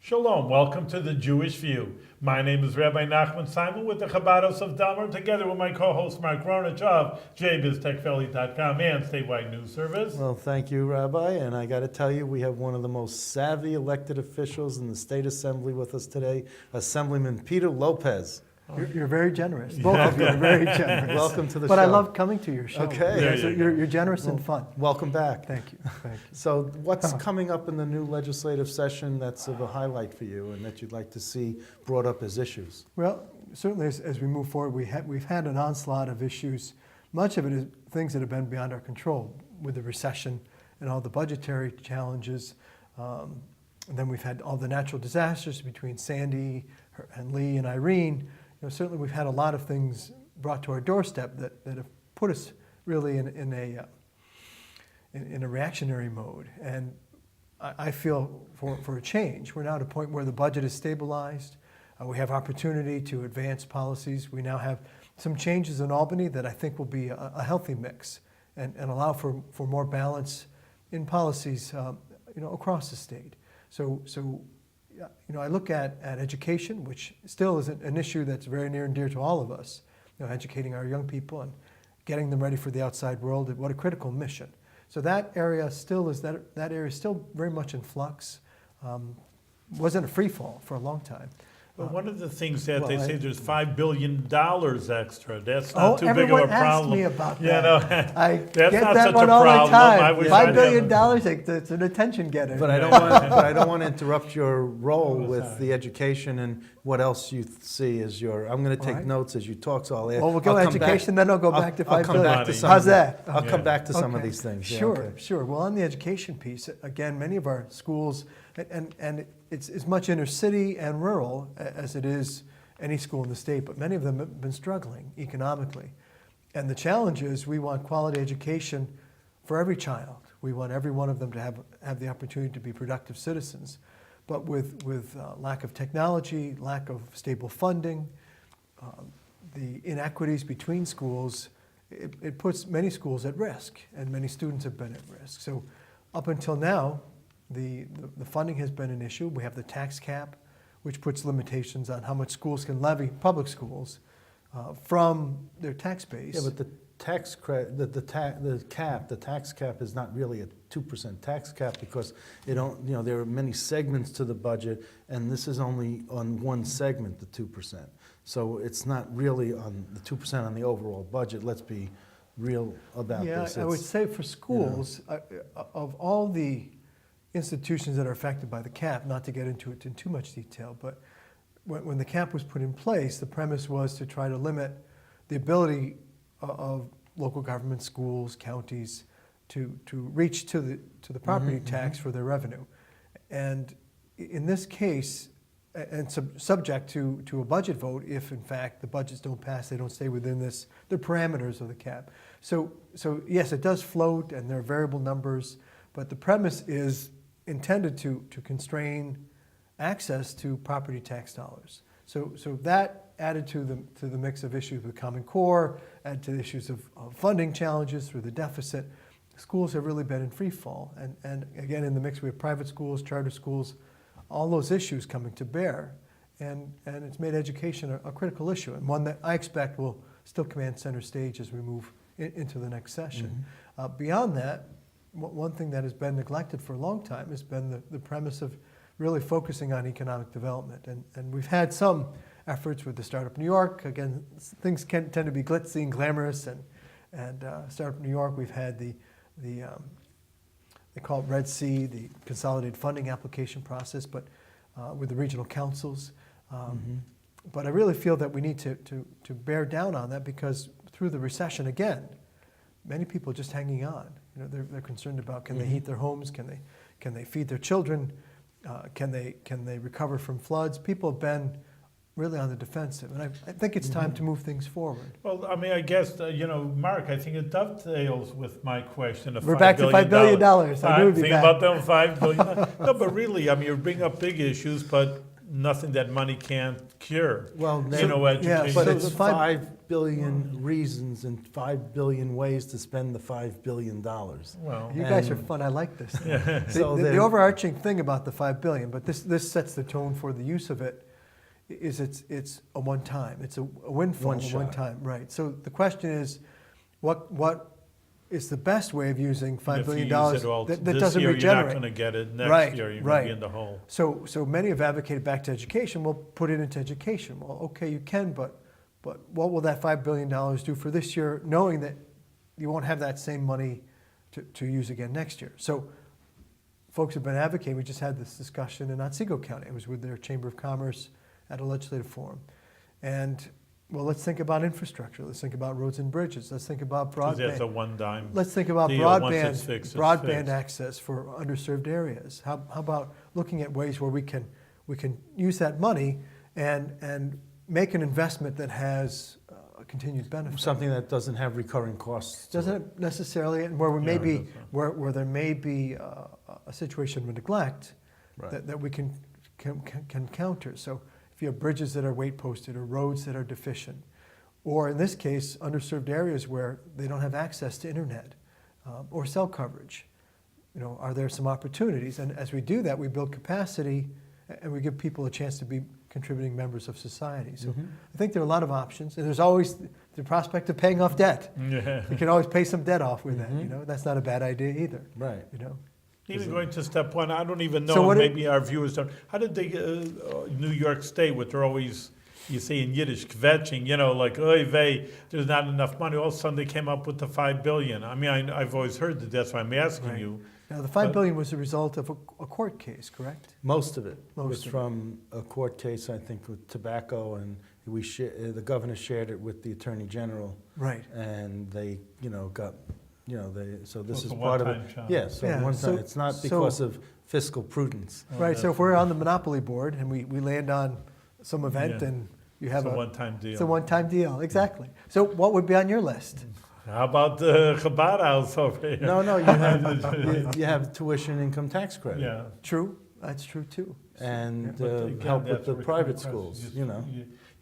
Shalom, welcome to the Jewish View. My name is Rabbi Nachman Simon with the Chabados of Delmar, together with my co-host Mark Ronich of jbiztechvalley.com and Statewide News Service. Well, thank you, Rabbi, and I got to tell you, we have one of the most savvy elected officials in the State Assembly with us today, Assemblyman Peter Lopez. You're very generous. Both of you are very generous. Welcome to the show. But I love coming to your show. Okay. You're generous and fun. Welcome back. Thank you. Thank you. So what's coming up in the new legislative session that's of a highlight for you and that you'd like to see brought up as issues? Well, certainly as we move forward, we've had an onslaught of issues. Much of it is things that have been beyond our control with the recession and all the budgetary challenges. And then we've had all the natural disasters between Sandy and Lee and Irene. Certainly we've had a lot of things brought to our doorstep that have put us really in a reactionary mode. And I feel for a change. We're now at a point where the budget is stabilized. We have opportunity to advance policies. We now have some changes in Albany that I think will be a healthy mix and allow for more balance in policies across the state. So I look at education, which still is an issue that's very near and dear to all of us. Educating our young people and getting them ready for the outside world. What a critical mission. So that area still is very much in flux. Wasn't a free fall for a long time. But one of the things that they say there's $5 billion extra. That's not too big of a everyone problem. asks me about that. You know, I that's get not that such one a all problem. the I time. wish $5 I'd billion, have it's an attention getter. But I don't want to interrupt your role with the education and what else you see as your. I'm going to take notes as you talk, so Well, we'll go education, then I'll go back to $5 billion. I'll come back to some. How's that? I'll come back to some of these things. Yeah, Sure, okay. sure. Well, on the education piece, again, many of our schools, and it's as much inner city and rural as it is any school in the state, but many of them have been struggling economically. And the challenge is we want quality education for every child. We want every one of them to have the opportunity to be productive citizens. But with lack of technology, lack of stable funding, the inequities between schools, it puts many schools at risk, and many students have been at risk. So up until now, the funding has been an issue. We have the tax cap, which puts limitations on how much schools can levy, public schools, from their tax base. Yeah, but the tax cap is not really a 2% tax cap because there are many segments to the budget, and this is only on one segment, the 2%. So it's not really on the 2% on the overall budget. Let's be real about this. Yeah, I would say for schools, of all the institutions that are affected by the cap, not to get into it in too much detail, but when the cap was put in place, the premise was to try to limit the ability of local government, schools, counties to reach to the property tax for their revenue. And in this case, and subject to a budget vote, if in fact the budgets don't pass, they don't stay within the parameters of the cap. So yes, it does float and there are variable numbers, but the premise is intended to constrain access to property tax dollars. So that added to the mix of issues with Common Core, added to the issues of funding challenges through the deficit. Schools have really been in free fall. And again, in the mix we have private schools, charter schools, all those issues coming to bear. And it's made education a critical issue, and one that I expect will still command center stage as we move into the next session. Beyond that, one thing that has been neglected for a long time has been the premise of really focusing on economic development. And we've had some efforts with the Startup New York. Again, things tend to be glitzy and glamorous. And Startup New York, we've had they call it Red Sea, the consolidated funding application process, but with the regional councils. But I really feel that we need to bear down on that because through the recession, again, many people are just hanging on. They're concerned about can they heat their homes, can they feed their children, can they recover from floods. People have been really on the defensive, and I think it's time to move things forward. Well, I mean, I guess, Mark, I think it dovetails with my question of We're back to $5 billion. I knew we'd be think back. about them, $5 billion. No, but really, I mean, you bring up big issues, but nothing that money can't cure. Well, You know, education. but So it's the five- 5 billion reasons and 5 billion ways to spend the $5 billion. Well, You guys are And- fun. I like this. So the they're- overarching thing about the 5 billion, but this sets the tone for the use of it, is it's a one time. It's a windfall, One a shot. one time. Right. So the question is, what is the best way of using $5 if you billion use it all that this doesn't year, regenerate? you're not going to get it. Next Right, year, you're going right. to be in the hole. So many have advocated back to education. Well, put it into education. Well, okay, you can, but what will that $5 billion do for this year, knowing that you won't have that same money to use again next year? So folks have been advocating. We just had this discussion in Otsego County. It was with their Chamber of Commerce at a legislative forum. And, well, let's think about infrastructure. Let's think about roads and bridges. Let's think about 'Cause that's a broadband. one-time. Let's think about deal. Once broadband, it's fixed, it's broadband fixed. access for underserved areas. How about looking at ways where we can use that money and make an investment that has a continued benefit? Something that doesn't have recurring costs. to it. Doesn't necessarily, and where we may Yeah, it be, doesn't. where there may be a situation of neglect Right. that we can counter. So if you have bridges that are weight posted or roads that are deficient, or in this case, underserved areas where they don't have access to internet or cell coverage, are there some opportunities? And as we do that, we build capacity and we give people a chance to be contributing members of society. So I think there are a lot of options, and there's always the prospect of paying off debt. Yeah. You can always pay some debt off with that. That's not a bad idea either. Right. Even going to step one, I don't even know, So what maybe our viewers don't, how did they, New York State, what they're always, you say in Yiddish, kvetching, like, oy vey, there's not enough money. All of a sudden they came up with the 5 billion. I mean, I've always heard that, that's why I'm asking Right. you. Now, the $5 But- billion was the result of a court case, correct? Most of it Most was of it. from a court case, I think, with tobacco, and the governor shared it with the attorney general, Right. and they, got, so this It's is a part of it. one-time job. Yeah, so Yeah, one so- time, it's not so- because of fiscal prudence. Oh, Right, so if we're on the monopoly board and we land on some event Yeah. and you It's have a a, one-time deal. it's a one-time deal, exactly. So what would be on your list? How about the Chabad house over here? No, you have tuition income tax credit. Yeah. True, that's true too. And But again, help that's with the a recurring private question. schools,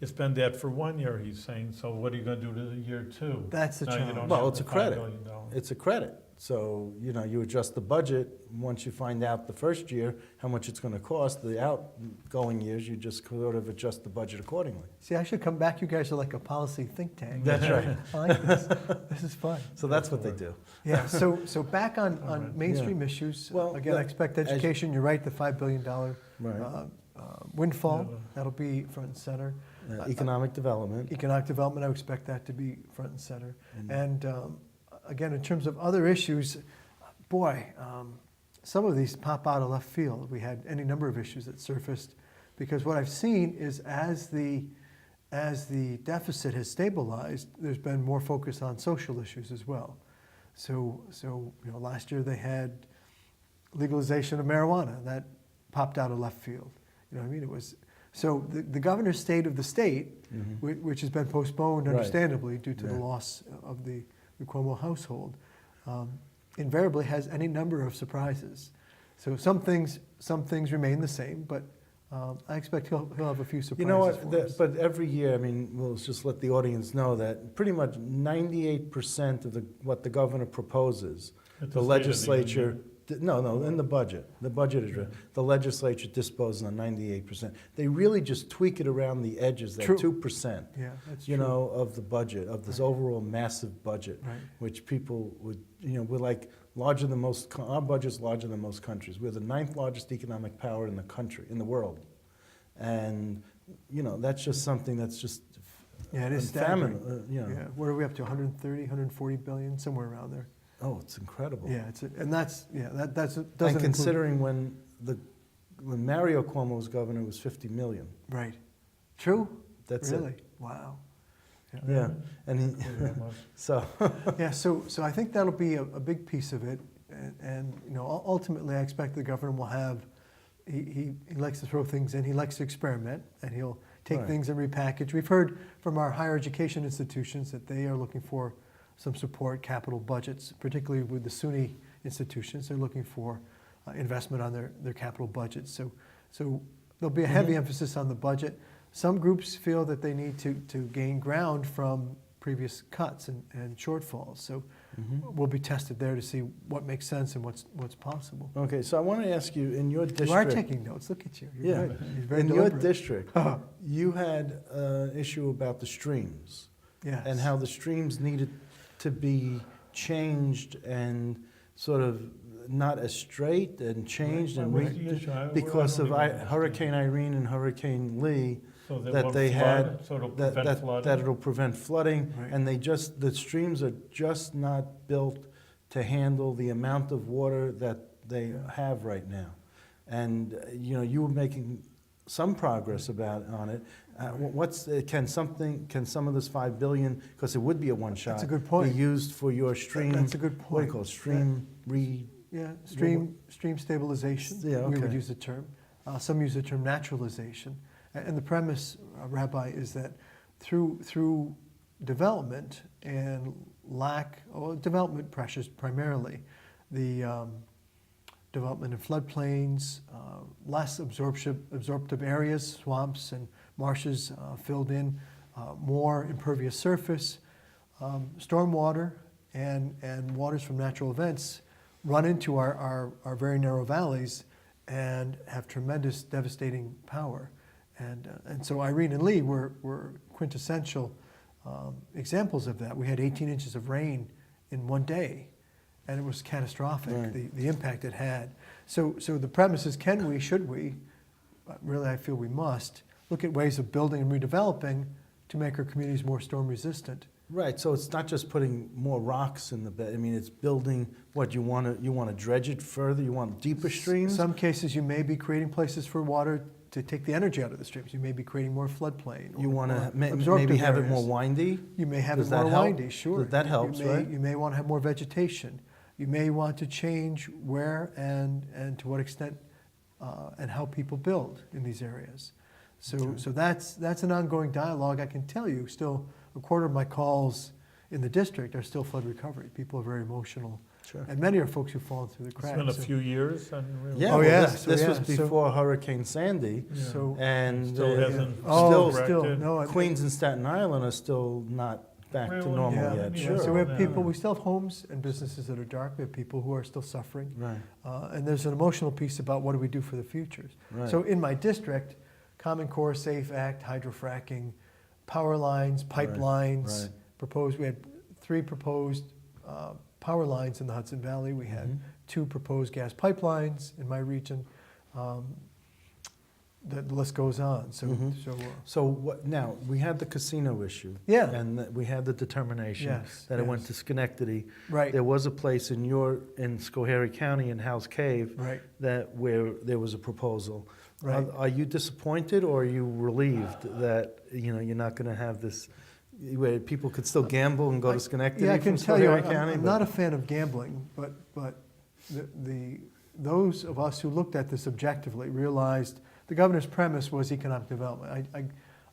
You spend that for 1 year, he's saying, so what are you going to do to the year 2? That's the Now you challenge. don't Well, have it's the a $5 credit. billion. It's a credit. So, you adjust the budget. Once you find out the first year how much it's going to cost, the outgoing years, you just sort of adjust the budget accordingly. See, I should come back. You guys are like a policy think tank. That's right. I like this. This is fun. So that's what they do. Yeah, so back on right. mainstream issues. Well, Again, I that- expect as- education, you're right, the $5 billion Right. windfall, Yeah. that'll be front and center. Economic development. Economic development, I would expect that to be front and center. And- And again, in terms of other issues, boy, some of these pop out of left field. We had any number of issues that surfaced because what I've seen is as the deficit has stabilized, there's been more focus on social issues as well. So last year they had legalization of marijuana that popped out of left field. You know what I mean? It was so the governor's state of the state, which has been postponed, Right. understandably, due to the Yeah. loss of the Cuomo household, invariably has any number of surprises. So some things remain the same, but I expect he'll have a few surprises. You know what? for us. But every year, I mean, we'll just let the audience know that pretty much 98% of what the governor proposes, At the State of legislature. Union. No, in the budget. The budget is, the legislature disposes on 98%. They really just tweak it around the edges, that True. 2%. Yeah, that's true. Of the budget, of this Right. overall massive budget, Right. which people would, we're like larger than most, our budget's larger than most countries. We're the 9th largest economic power in the country, in the world. And, that's just something that's just Yeah, it is famine, staggering. Yeah. What are we up to? 130, 140 billion, somewhere around there. Oh, it's incredible. Yeah, that doesn't And include- considering when Mario Cuomo was governor, it was 50 million. right. True. That's really? it. Wow. Yeah, and he, so, Yeah, so I think that'll be a big piece of it, and ultimately I expect the governor will have. He likes to throw things in. He likes to experiment, and he'll take Right. things and repackage. We've heard from our higher education institutions that they are looking for some support, capital budgets, particularly with the SUNY institutions. They're looking for investment on their capital budgets. So There'll be a heavy emphasis on the budget. Some groups feel that they need to gain ground from previous cuts and shortfalls. So we'll be tested there to see what makes sense and what's possible. Okay, so I want to ask you, in your district. You are taking notes. Look at you. You're Yeah, good. You're very in your deliberate. district, you had an issue about the streams. Yes. And how the streams needed to be changed and sort of not as straight and changed and What's the issue? because I of don't even understand. Hurricane Irene and Hurricane Lee, So they that won't they flood, had, so it'll that, prevent flooding? that it'll prevent flooding, Right. and the streams are just not built to handle the amount of water that they have right now. And, you were making some progress on it. Can some of this $5 billion, because it would be a one-shot. That's a good point. Be used for your stream? That's a good What do you point. call it, stream Yeah, stream stabilization, Yeah, we would okay. use the term. Some use the term naturalization. And the premise, Rabbi, is that through development and development pressures primarily, the development in floodplains, less absorptive areas, swamps and marshes filled in, more impervious surface, stormwater and waters from natural events run into our very narrow valleys and have tremendous devastating power. And so Irene and Lee were quintessential examples of that. We had 18 inches of rain in one day, and it was catastrophic, Right. the impact it had. So the premise is, should we, really I feel we must, look at ways of building and redeveloping to make our communities more storm resistant. Right, so it's not just putting more rocks in the bed. I mean, it's building, you want to dredge it further? You want deeper streams? In some cases, you may be creating places for water to take the energy out of the streams. You may be creating more floodplain. You want to or maybe absorptive have it areas. more windy? You may have Does it that more help? windy, sure. That helps, right? You may want to have more vegetation. You may want to change where and to what extent and how people build in these areas. So that's an ongoing dialogue. I can tell you, still a quarter of my calls in the district are still flood recovery. People are very emotional. Sure. And many are folks who've fallen through the It's cracks. been a So- few years, and really. Yeah, Oh, well, yeah, this, so this yeah, was so- before Hurricane Sandy, So, and Still hasn't oh, corrected. still, no. Queens and Staten Island are still not back to Really? normal Yeah, yet. yeah. Sure. So we have Yeah. people, we still have homes and businesses that are dark. We have people who are still suffering. Right, And there's an emotional piece about what do we do for the futures. right. So in my district, Common Core, SAFE Act, hydrofracking, power lines, pipelines, right. proposed. We had 3 proposed power lines in the Hudson Valley. We had 2 proposed gas pipelines in my region. The list goes on. So, So what, now, we had the casino issue. Yeah. And we had the determination Yes, that it went yes. to Schenectady. right, There was a place in Schoharie County in Howes Cave right. where there was a proposal. Right. Are you disappointed, or are you relieved that, you're not going to have this, where people could still gamble and go to Schenectady Yeah, I from can tell you, Schoharie I'm County? not a fan of gambling, but those of us who looked at this objectively realized the governor's premise was economic development.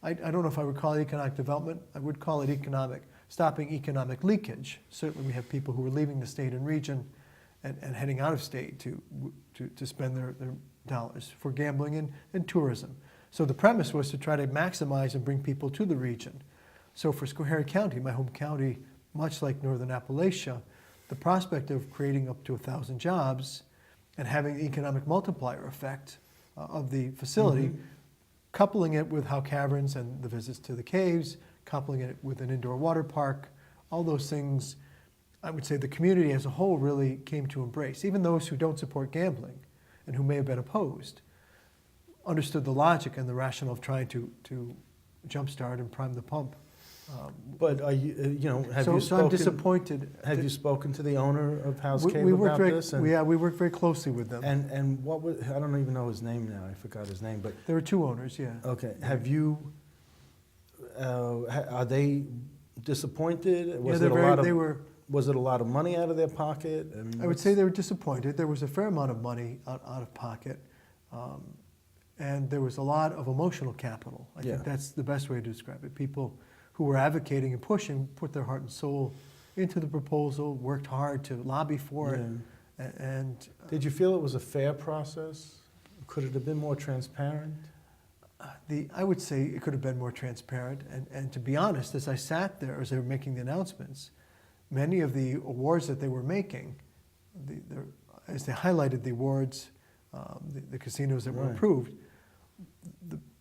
I don't know if I would call it economic development. I would call it stopping economic leakage. Certainly, we have people who are leaving the state and region and heading out of state to spend their dollars for gambling and tourism. So the premise was to try to maximize and bring people to the region. So for Schoharie County, my home county, much like Northern Appalachia, the prospect of creating up to 1,000 jobs and having the economic multiplier effect of the facility, coupling it with Howe Caverns and the visits to the caves, coupling it with an indoor water park, all those things, I would say the community as a whole really came to embrace. Even those who don't support gambling and who may have been opposed understood the logic and the rationale of trying to jumpstart and prime the pump. But are you, have you So I'm spoken? disappointed. Have you spoken to the owner of Howes We- Cave we worked about very, this? we worked very closely with them. And what was, I don't even know his name now. I forgot his name, but There were 2 owners, yeah. okay. Have you? Are they disappointed? Was it a lot of? they were, Was it a lot of money out of their pocket? I would say they were disappointed. There was a fair amount of money out of pocket. And there was a lot of emotional capital. I Yeah. think that's the best way to describe it. People who were advocating and pushing put their heart and soul into the proposal, worked hard to lobby for it. And Did you feel it was a fair process? Could it have been more transparent? I would say it could have been more transparent. And to be honest, as I sat there, as they were making the announcements, many of the awards that they were making, as they highlighted the awards, the casinos that were Right. approved,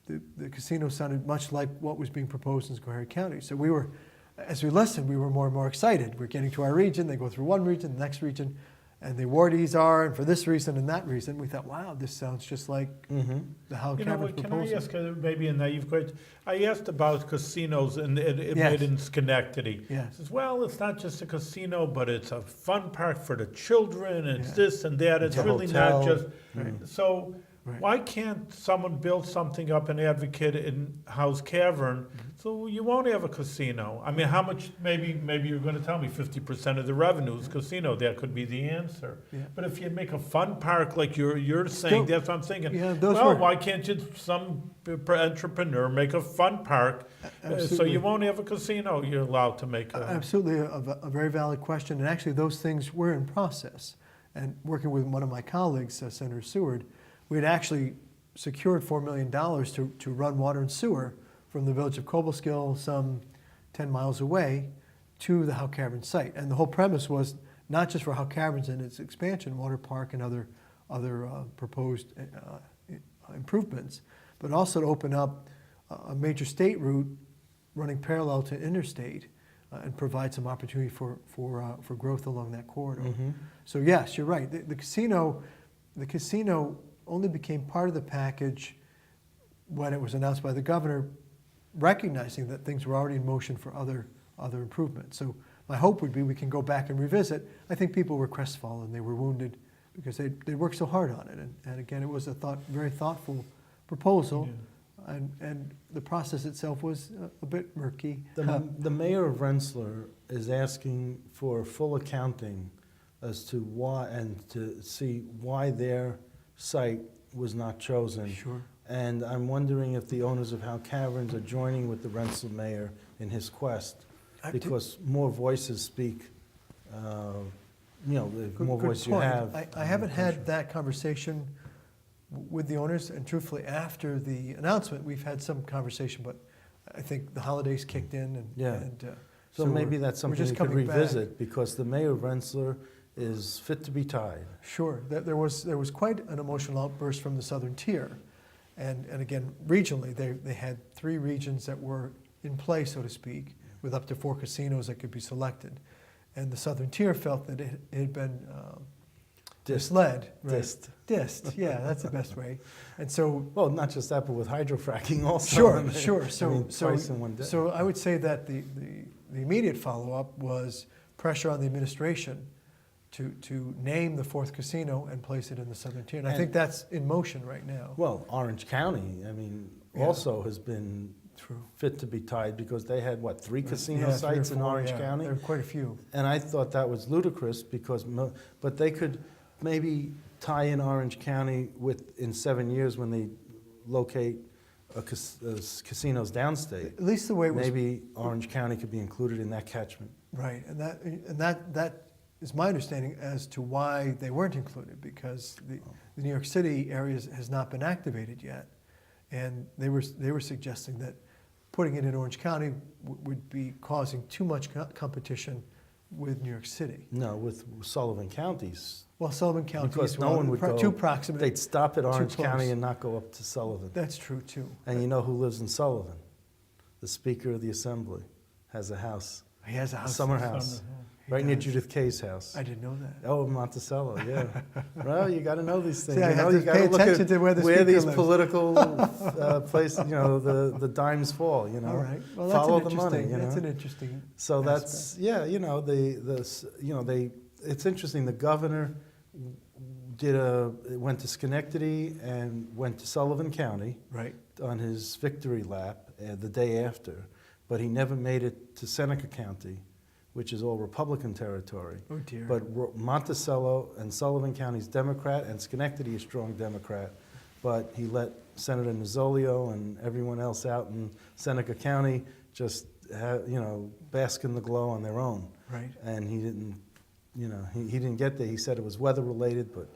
the casino sounded much like what was being proposed in Schoharie County. So we were, as we listened, we were more and more excited. We're getting to our region, they go through one region, the next region, and the awardees are, and for this reason and that reason. We thought, wow, this sounds just like the Howe You know Cameron's what, can proposal. I ask maybe a naive question? I asked about casinos and it Yes. made in Schenectady. Yes. Says, well, it's not just a casino, but it's a fun park for the children, and it's Yeah. this and that. It's a really hotel. not just, Right. so Right. why can't someone build something up in Advocate in Howe's Cavern, so you won't have a casino? I mean, how much, maybe you're gonna tell me 50% of the revenue is casino, that could be the answer. Yeah. But if you make a fun park like you're saying, Still- that's what I'm thinking. Yeah, those Well, were- why can't you, some entrepreneur make a fun park, so Absolutely. you won't have a casino, you're allowed to make a. Absolutely, a very valid question, and actually those things were in process. And working with one of my colleagues, Senator Seward, we had actually secured $4 million to run water and sewer from the village of Cobleskill, some 10 miles away, to the Howe Cavern site. And the whole premise was not just for Howe Caverns and its expansion, water park and other proposed improvements, but also to open up a major state route running parallel to interstate and provide some opportunity for growth along that corridor. So yes, you're right. The casino only became part of the package when it was announced by the governor, recognizing that things were already in motion for other improvements. So my hope would be we can go back and revisit. I think people were crestfallen, they were wounded because they worked so hard on it. And again, it was a very thoughtful proposal. And the process itself was a bit murky. The mayor of Rensselaer is asking for full accounting as to why, and to see why their site was not chosen. Sure. And I'm wondering if the owners of Howe Caverns are joining with the Rensselaer mayor in his quest, because more voices speak, the more Good voice you point. have. I haven't had that conversation with the owners, and truthfully, after the announcement, we've had some conversation, but I think the holidays kicked in, and, Yeah. and So maybe we're that's something just we could coming back. revisit, because the mayor of Rensselaer is fit to be tied. Sure, there was quite an emotional outburst from the southern tier, and again, regionally, they had 3 regions that were in play, so to speak, with up to 4 casinos that could be selected, and the southern tier felt that it had been misled. Right? Dissed, yeah, that's the best way. And so, Well, not just that, but with hydrofracking also. sure. Twice in one day. So I would say that the immediate follow-up was pressure on the administration to name the 4th casino and place it in the southern tier. And I think that's in motion right now. Well, Orange County, Yeah. also has been True. fit to be tied, because they had, 3 casino Yeah, 3 or sites in 4, Orange yeah. County? There were quite a few. And I thought that was ludicrous, because, but they could maybe tie in Orange County in 7 years when they locate casinos downstate. At least the way it was. Maybe Orange County could be included in that catchment. Right, and that is my understanding as to why they weren't included, because the New York City area has not been activated yet. And they were suggesting that putting it in Orange County would be causing too much competition with New York City. No, with Sullivan counties. Well, Sullivan County Because is no one would go. too proximate. They'd stop at too Orange County close. and not go up to Sullivan. That's true too. And you know who lives in Sullivan? The Speaker of the Assembly has a house, He has a a house. summer there. house, He right near does. Judith Kay's house. I didn't know that. Oh, Monticello, yeah. Well, you got to know these things. See, I you know, have to you gotta pay look attention at to where the where speaker these lives. political places, the dimes fall. All right. Well, follow that's the money. That's an interesting. So aspect. that's it's interesting. The governor went to Schenectady and went to Sullivan County Right. on his victory lap the day after, but he never made it to Seneca County, which is all Republican territory. Oh dear. But Monticello and Sullivan County's Democrat, and Schenectady is strong Democrat, but he let Senator Nozzolio and everyone else out in Seneca County just bask in the glow on their own. Right. And he didn't, he didn't get there. He said it was weather related, but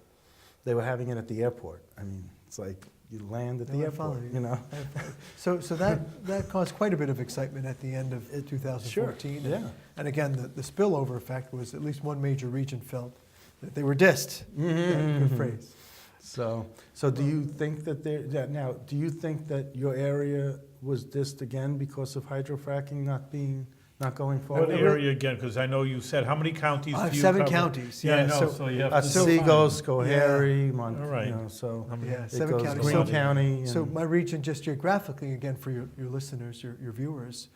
they were having it at the airport. I mean, it's like, you land at No, the I follow airport, you. you know? So that caused quite a bit of excitement at the end of 2014. Sure, yeah. And again, the spillover effect was at least one major region felt that they were dissed. Yeah, good phrase. So do you think that now, do you think that your area was dissed again because of hydrofracking not going forward? What area again? Because I know you said, how many counties I have do you 7 cover? counties. Yeah, I Yeah, know, so- so you have to Otsego, define. Schoharie, All right. you know, so Yeah, it 7 goes counties. Greene So- County. So and- my region, just geographically, again, for your listeners, your viewers,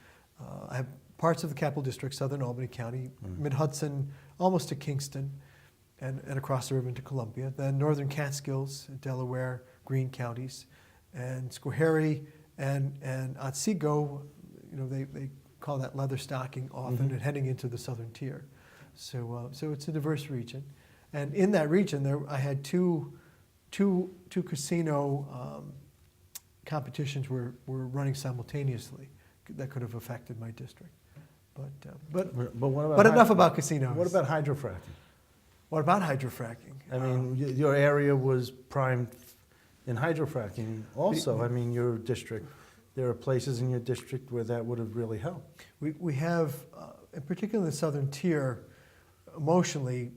I have parts of the Capital District, Southern Albany County, Mid-Hudson, almost to Kingston, and across the river into Columbia. Then Northern Catskills, Delaware, Greene counties, and Schoharie and Otsego, you know, they call that leather stocking often, and heading into the southern tier. So it's a diverse region. And in that region, I had two casino competitions were running simultaneously that could have affected my district. But what about but enough about casinos. What about hydrofracking? What about hydrofracking? I mean, your area was primed in hydrofracking also. I mean, your district, there are places in your district where that would have really helped. We have, in particular in the southern tier, emotionally,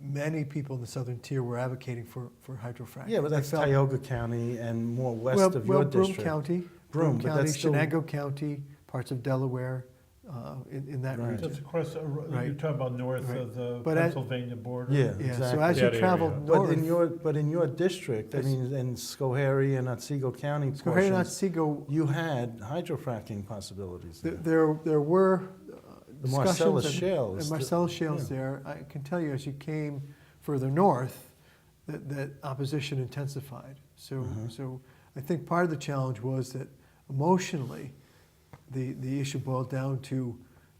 many people in the southern tier were advocating for hydrofracking. Yeah, but They that's felt- Tioga County and more west well, of your Broome district. County, Broome, but County, that's still- Shenango County, parts of Delaware, in that Right. region. Just across, you're Right. talking about north Right. of the But as- Pennsylvania border? Yeah, Yeah, so exactly. as you That travel area. north, But in your district, I Yes. mean, in Schoharie and Otsego County Schoharie and portions, Otsego, you had hydrofracking possibilities there. there were The Marcellus discussions shales. and Marcellus shales yeah. there. I can tell you, as you came further north, that opposition intensified. So I think part of the challenge was that emotionally, the issue boiled down to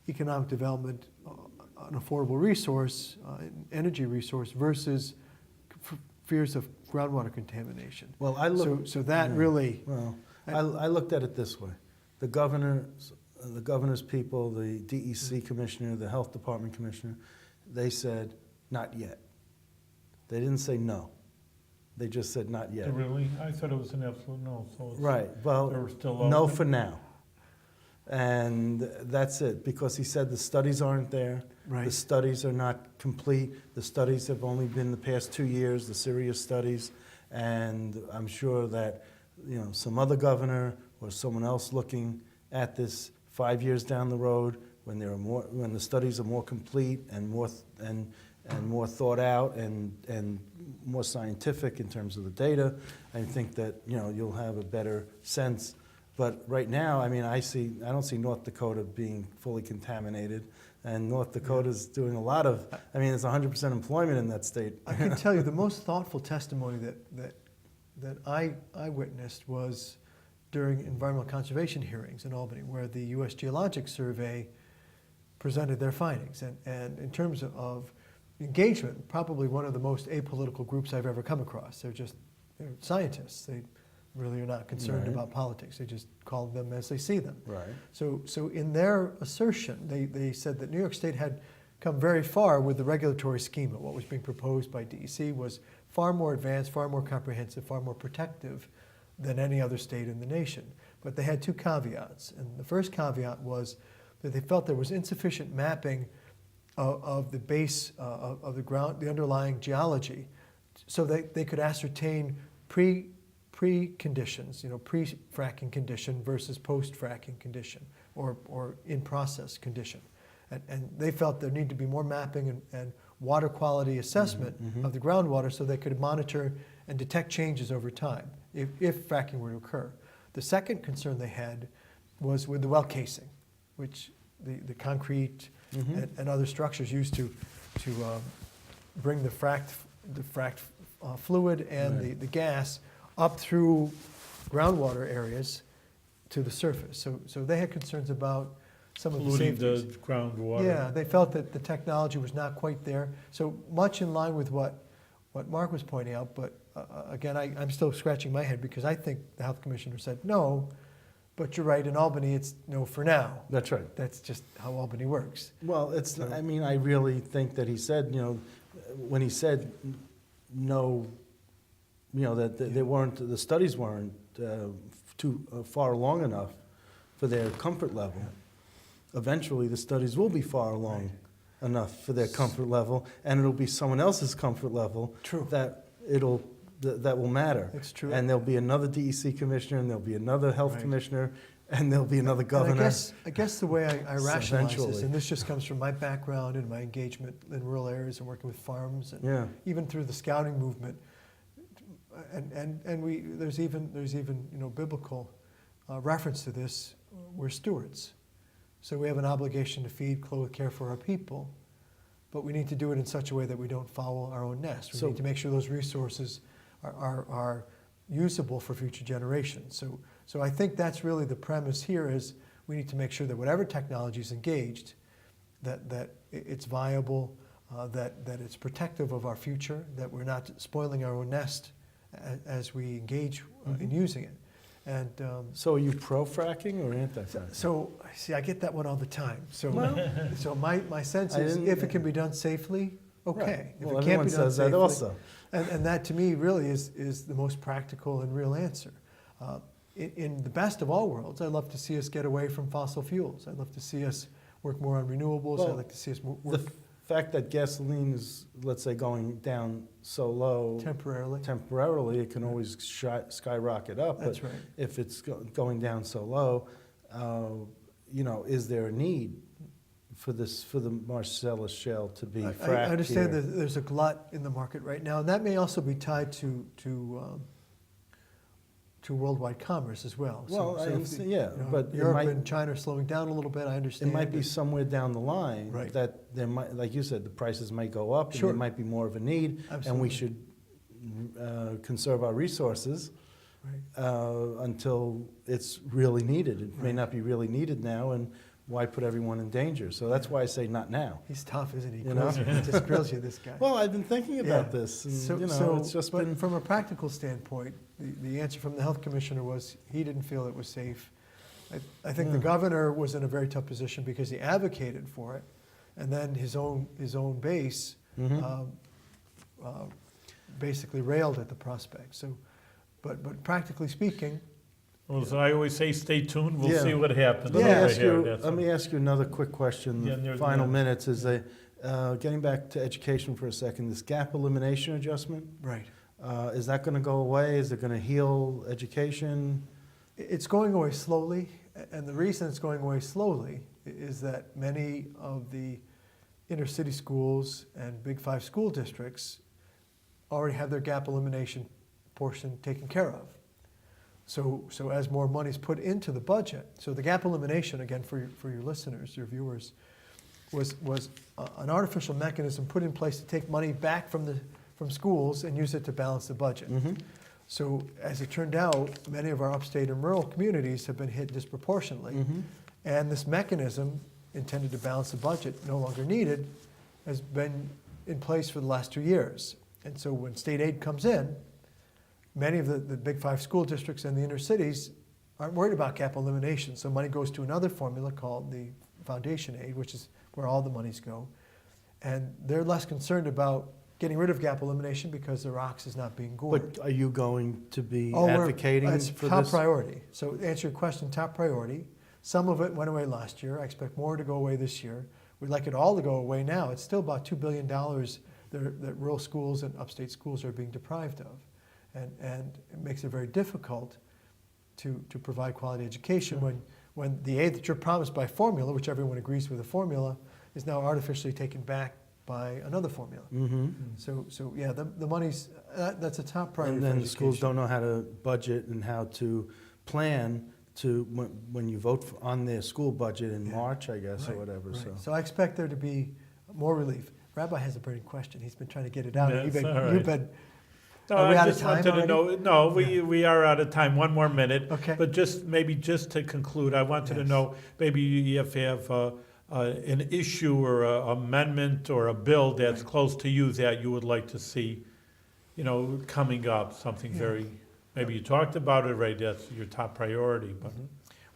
economic development, an affordable resource, energy resource versus fears of groundwater contamination. Well, I look. So that yeah. really, Well, I looked at it this way: the governor's people, the DEC commissioner, the health department commissioner, they said not yet. They didn't say no. They just said not yet. Really? I thought it was an absolute no, so it's. Right. Well, They're still no open? for now. And that's it, because he said the studies aren't there. Right. The studies are not complete. The studies have only been the past 2 years, the serious studies. And I'm sure that, you know, some other governor or someone else looking at this 5 years down the road, when the studies are more complete and more thought out and more scientific in terms of the data, I think that, you know, you'll have a better sense. But right now, I mean, I don't see North Dakota being fully contaminated, and North Dakota's doing a lot of, I mean, it's 100% employment in that state. I can tell you the most thoughtful testimony that I witnessed was during environmental conservation hearings in Albany, where the U.S. Geologic Survey presented their findings. And in terms of engagement, probably one of the most apolitical groups I've ever come across. They're scientists. They really are not concerned Right. about politics. They just call them as they see them. Right. So in their assertion, they said that New York State had come very far with the regulatory schema. What was being proposed by DEC was far more advanced, far more comprehensive, far more protective than any other state in the nation. But they had 2 caveats. And the first caveat was that they felt there was insufficient mapping of the base of the ground, the underlying geology, so that they could ascertain pre-conditions, you know, pre-fracking condition versus post-fracking condition or in-process condition. And they felt there needed to be more mapping and water quality assessment of the groundwater so they could monitor and detect changes over time if fracking were to occur. The second concern they had was with the well casing, which the concrete and other structures used to bring the fracked fluid and Right. the gas up through groundwater areas to the surface. So they had concerns about some of the Polluting safety. the groundwater. Yeah, they felt that the technology was not quite there. So much in line with what Mark was pointing out, but again, I'm still scratching my head because I think the health commissioner said no, but you're right, in Albany it's no for now. That's right. That's just how Albany works. Well, So- I mean, I really think that he said, you know, when he said no that they weren't, the studies weren't too far along enough for their comfort level. Eventually, the studies will be far along enough for their comfort level, and it'll be someone else's comfort level True. that that will matter. It's true. And there'll be another DEC commissioner, and there'll be another health Right. commissioner, and there'll be another And governor. I guess the way I rationalize this, eventually. and this just comes from my background and my engagement in rural areas and working with farms, and Yeah. even through the scouting movement, and there's even biblical reference to this. We're stewards, so we have an obligation to feed, clothe, care for our people, but we need to do it in such a way that we don't foul our own nest. We So- need to make sure those resources are usable for future generations. So I think that's really the premise here is we need to make sure that whatever technology is engaged, that it's viable, that it's protective of our future, that we're not spoiling our own nest as we engage in using it. And So are you pro-fracking or anti-fracking? so, see, I get that one all the time. So, Well- so my sense I is didn't- if it can be done safely, okay. Right. If Well, it can't everyone be done says that safely, also. and that to me really is the most practical and real answer. In the best of all worlds, I'd love to see us get away from fossil fuels. I'd love to see us work more on renewables. Well, I'd like to see us The work fact that gasoline is, let's say, going down so low temporarily. it can always skyrocket up. That's But right. if it's going down so low, is there a need for the Marcellus Shale to be fracked I understand here? that there's a glut in the market right now, and that may also be tied to worldwide commerce as well. Well, I if understand, yeah, but it Europe might- and China are slowing down a little bit. I It understand. might be somewhere down the line Right. that there might, like you said, the prices might go up, and Sure. there might be more of a need, and Absolutely. we should conserve our resources Right. until it's really needed. It may Right. not be really needed now, and why put everyone in danger? So that's why I say not now. He's tough, isn't he? You know? He just grills you, this guy. Well, I've been thinking about Yeah. this, and So, it's just but been. from a practical standpoint, the answer from the health commissioner was he didn't feel it was safe. I think the Yeah. governor was in a very tough position because he advocated for it, and then his own base Mhm. basically railed at the prospect. So, but practically speaking, Well, so I always say, stay tuned, we'll Yeah. see what happens. Let me Yeah. ask Right here, you. that's Let all. me ask you another quick question. Yeah, near the Final end. minutes is getting back to education for a second. This gap elimination adjustment. right. Is that going to go away? Is it going to heal education? It's going away slowly, and the reason it's going away slowly is that many of the inner city schools and Big Five school districts already have their gap elimination portion taken care of. So as more money is put into the budget, so the gap elimination, again, for your listeners, your viewers, was an artificial mechanism put in place to take money back from schools and use it to balance the budget. Mm-hmm. So as it turned out, many of our upstate and rural communities have been hit disproportionately. Mm-hmm. And this mechanism intended to balance the budget, no longer needed, has been in place for the last 2 years. And so when state aid comes in, many of the Big Five school districts and the inner cities aren't worried about gap elimination. So money goes to another formula called the foundation aid, which is where all the monies go. And they're less concerned about getting rid of gap elimination because the rocks is not being gored. But are you going to be Oh, advocating it's for top this? priority. So to answer your question, top priority. Some of it went away last year. I expect more to go away this year. We'd like it all to go away now. It's still about $2 billion that rural schools and upstate schools are being deprived of. And it makes it very difficult to provide quality education when the aid that you're promised by formula, which everyone agrees with the formula, is now artificially taken back by another formula. Mm-hmm. So yeah, the money's, that's a top priority And for then the schools education. don't know how to budget and how to plan to, when you vote on their school budget in Yeah. March, I guess, or Right, whatever, right. so. So I expect there to be more relief. Rabbi has a burning question. He's been trying to get it out. and That's all right. You've been, No, Are we I out of just time wanted to already? know, no, we are out of time, one more minute. Okay. But maybe just to conclude, I wanted to Yes. know, maybe if you have an issue or a amendment or a bill that's Right. close to you that you would like to see, coming up, something Yeah. very, maybe you talked about it, right, that's your top priority, but.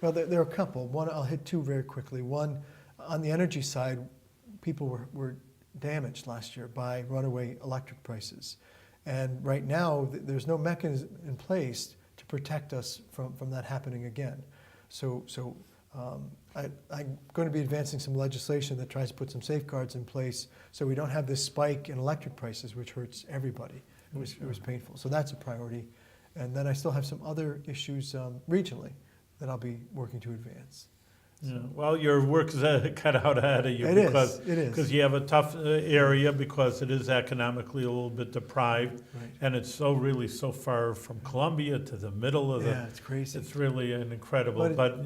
well, there are a couple. One, I'll hit two very quickly. One, on the energy side, people were damaged last year by runaway electric prices. And right now, there's no mechanism in place to protect us from that happening again. So I'm going to be advancing some legislation that tries to put some safeguards in place so we don't have this spike in electric prices, which hurts everybody. It was painful. So that's a priority. And then I still have some other issues regionally that I'll be working to advance. Yeah. Well, your work is cut out ahead of you. It because, is. Because you have a tough area because it is economically a little bit deprived. Right. And it's so far from Columbia to the middle of Yeah, it's crazy. It's really an incredible, But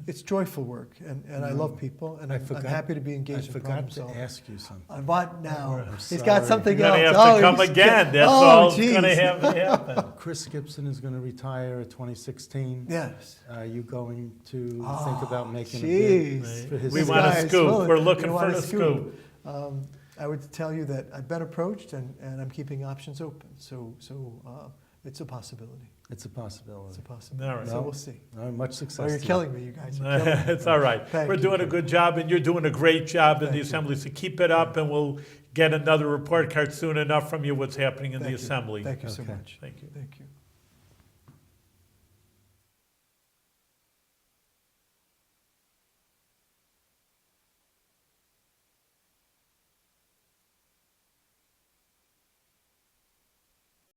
it's joyful work, and I love people, and I'm happy to be I engaged in problem forgot to solving. ask you something. What now? I'm He's got sorry. something you're going else. to have to come he's- again. That's oh, all that's geez. going to have to happen. Chris Gibson is going to retire at 2016. Yes. Are you going to think Oh, about making a jeez. bid for his? We This want guy a is scoop. full of- We're looking we for want the a scoop. I would tell you that I've been approached, and I'm keeping options open. So it's a possibility. It's a possibility. It's a possibility. All right. So Well, we'll see. Much success. Oh, you're to you. killing me, you guys. You're killing me. It's all right. Thank We're you, doing a Jim. good job, and you're doing a great job in Thank the you. assembly. So keep it up, and we'll get another report card soon enough from you what's happening in the Thank you. assembly. Thank you so Okay. much. Thank you. Thank you.